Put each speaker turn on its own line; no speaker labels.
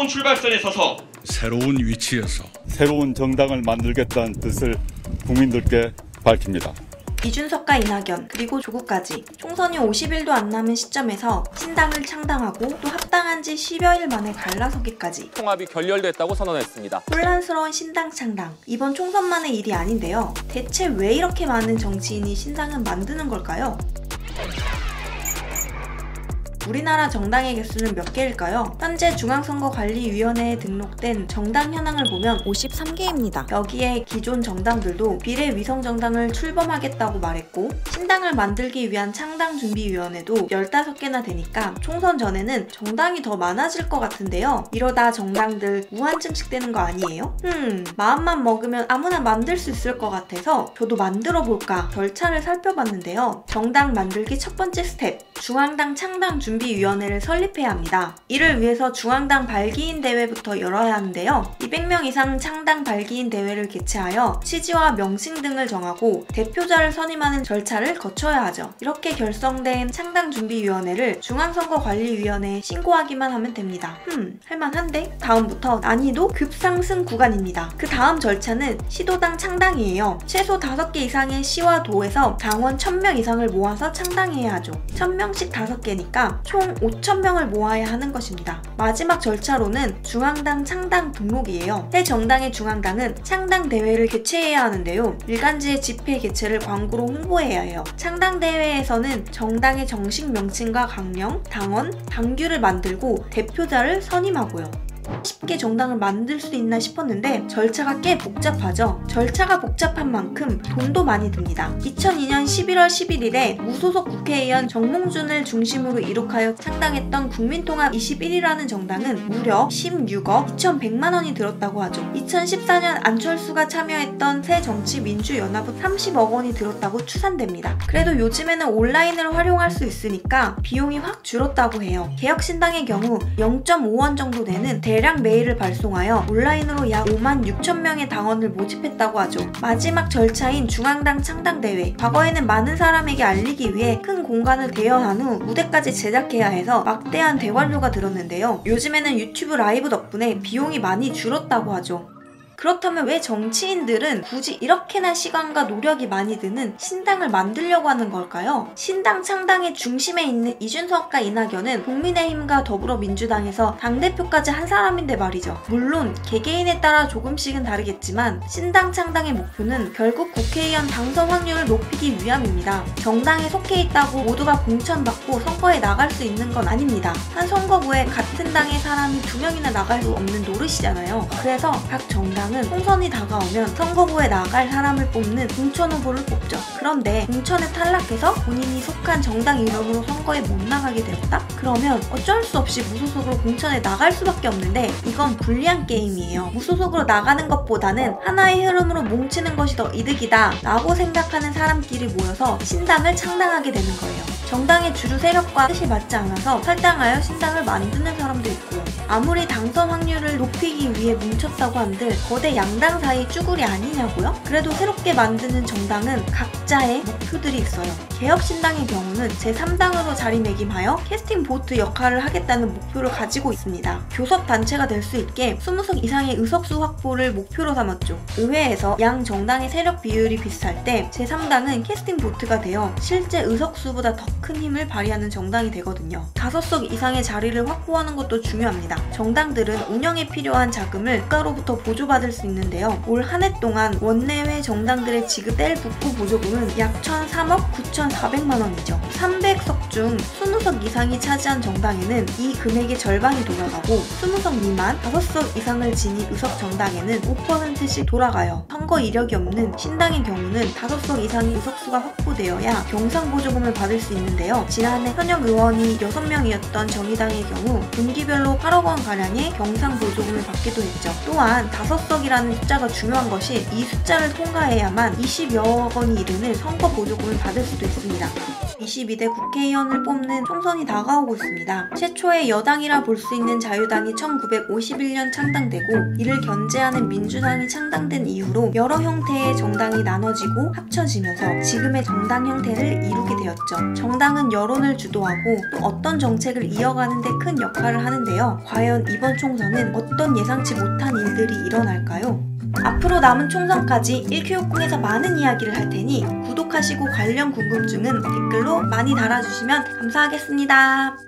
새로운 출발선에 서서
새로운 위치에서
새로운 정당을 만들겠다는 뜻을 국민들께 밝힙니다.
이준석과 이낙연 그리고 조국까지 총선이 50일도 안 남은 시점에서 신당을 창당하고 또 합당한 지 10여일 만에 갈라서기까지
통합이 결렬됐다고 선언했습니다.
혼란스러운 신당 창당, 이번 총선만의 일이 아닌데요. 대체 왜 이렇게 많은 정치인이 신당을 만드는 걸까요? 우리나라 정당의 개수는 몇 개일까요? 현재 중앙선거관리위원회에 등록된 정당 현황을 보면 53개입니다. 여기에 기존 정당들도 비례위성정당을 출범하겠다고 말했고 신당을 만들기 위한 창당준비위원회도 15개나 되니까 총선 전에는 정당이 더 많아질 것 같은데요. 이러다 정당들 무한증식되는 거 아니에요? 마음만 먹으면 아무나 만들 수 있을 것 같아서 저도 만들어볼까 절차를 살펴봤는데요. 정당 만들기 첫 번째 스텝, 중앙당 창당준비위원회를 설립해야 합니다. 이를 위해서 중앙당 발기인 대회부터 열어야 하는데요. 200명 이상 창당 발기인 대회를 개최하여 취지와 명칭 등을 정하고 대표자를 선임하는 절차를 거쳐야 하죠. 이렇게 결성된 창당준비위원회를 중앙선거관리위원회에 신고하기만 하면 됩니다. 할만한데? 다음부터 난이도 급상승 구간입니다. 그 다음 절차는 시도당 창당이에요. 최소 5개 이상의 시와 도에서 당원 1000명 이상을 모아서 창당해야 하죠. 1000명씩 5개니까 총 5000명을 모아야 하는 것입니다. 마지막 절차로는 중앙당 창당 등록이에요. 새 정당의 중앙당은 창당 대회를 개최해야 하는데요. 일간지의 집회 개최를 광고로 홍보해야 해요. 창당 대회에서는 정당의 정식 명칭과 강령, 당원, 당규를 만들고 대표자를 선임하고요. 쉽게 정당을 만들 수 있나 싶었는데 절차가 꽤 복잡하죠. 절차가 복잡한 만큼 돈도 많이 듭니다. 2002년 11월 11일에 무소속 국회의원 정몽준을 중심으로 이룩하여 창당했던 국민통합 21이라는 정당은 무려 16억 2100만 원이 들었다고 하죠. 2014년 안철수가 참여했던 새정치민주연합은 30억 원이 들었다고 추산됩니다. 그래도 요즘에는 온라인을 활용할 수 있으니까 비용이 확 줄었다고 해요. 개혁신당의 경우 0.5원 정도 되는 대량 메일을 발송하여 온라인으로 약 56,000명의 당원을 모집했다고 하죠. 마지막 절차인 중앙당 창당대회, 과거에는 많은 사람에게 알리기 위해 큰 공간을 대여한 후 무대까지 제작해야 해서 막대한 대관료가 들었는데요. 요즘에는 유튜브 라이브 덕분에 비용이 많이 줄었다고 하죠. 그렇다면 왜 정치인들은 굳이 이렇게나 시간과 노력이 많이 드는 신당을 만들려고 하는 걸까요? 신당 창당의 중심에 있는 이준석과 이낙연은 국민의힘과 더불어민주당에서 당대표까지 한 사람인데 말이죠. 물론 개개인에 따라 조금씩은 다르겠지만 신당 창당의 목표는 결국 국회의원 당선 확률을 높이기 위함입니다. 정당에 속해 있다고 모두가 공천받고 선거에 나갈 수 있는 건 아닙니다. 한 선거구에 같은 당의 사람이 2명이나 나갈 수 없는 노릇이잖아요. 그래서 각 정당 총선이 다가오면 선거구에 나갈 사람을 뽑는 공천 후보를 뽑죠. 그런데 공천에 탈락해서 본인이 속한 정당 이름으로 선거에 못 나가게 되었다? 그러면 어쩔 수 없이 무소속으로 공천에 나갈 수밖에 없는데 이건 불리한 게임이에요. 무소속으로 나가는 것보다는 하나의 흐름으로 뭉치는 것이 더 이득이다 라고 생각하는 사람끼리 모여서 신당을 창당하게 되는 거예요. 정당의 주류 세력과 뜻이 맞지 않아서 탈당하여 신당을 만드는 사람도 있고요. 아무리 당선 확률을 높이기 위해 뭉쳤다고 한들 거대 양당 사이 쭈구리 아니냐고요? 그래도 새롭게 만드는 정당은 각자의 목표들이 있어요. 개혁신당의 경우는 제3당으로 자리매김하여 캐스팅 보트 역할을 하겠다는 목표를 가지고 있습니다. 교섭단체가 될 수 있게 20석 이상의 의석수 확보를 목표로 삼았죠. 의회에서 양 정당의 세력 비율이 비슷할 때 제3당은 캐스팅 보트가 되어 실제 의석수보다 더 큰 힘을 발휘하는 정당이 되거든요. 5석 이상의 자리를 확보하는 것도 중요합니다. 정당들은 운영에 필요한 자금을 국가로부터 보조받을 수 있는데요. 올 한 해 동안 원내외 정당들의 지급될 국고 보조금은 약 1,003억 9,400만 원이죠. 300석 중 20석 이상이 차지한 정당에는 이 금액의 절반이 돌아가고 20석 미만 5석 이상을 지닌 의석 정당에는 5%씩 돌아가요. 선거 이력이 없는 신당의 경우는 5석 이상의 의석수가 확보되어야 경상보조금을 받을 수 있는데요. 지난해 현역 의원이 6명이었던 정의당의 경우 분기별로 8억 원 가량의 경상보조금을 받기도 했죠. 또한 5석이라는 숫자가 중요한 것이 이 숫자를 통과해야만 20여억 원이 이르는 선거 보조금을 받을 수도 있습니다. 22대 국회의원을 뽑는 총선이 다가오고 있습니다. 최초의 여당이라 볼 수 있는 자유당이 1951년 창당되고 이를 견제하는 민주당이 창당된 이후로 여러 형태의 정당이 나눠지고 합쳐지면서 지금의 정당 형태를 이루게 되었죠. 정당은 여론을 주도하고 또 어떤 정책을 이어가는 데 큰 역할을 하는데요. 과연 이번 총선은 어떤 예상치 못한 일들이 일어날까요? 앞으로 남은 총선까지 1Q60에서 많은 이야기를 할 테니 구독하시고 관련 궁금증은 댓글로 많이 달아주시면 감사하겠습니다.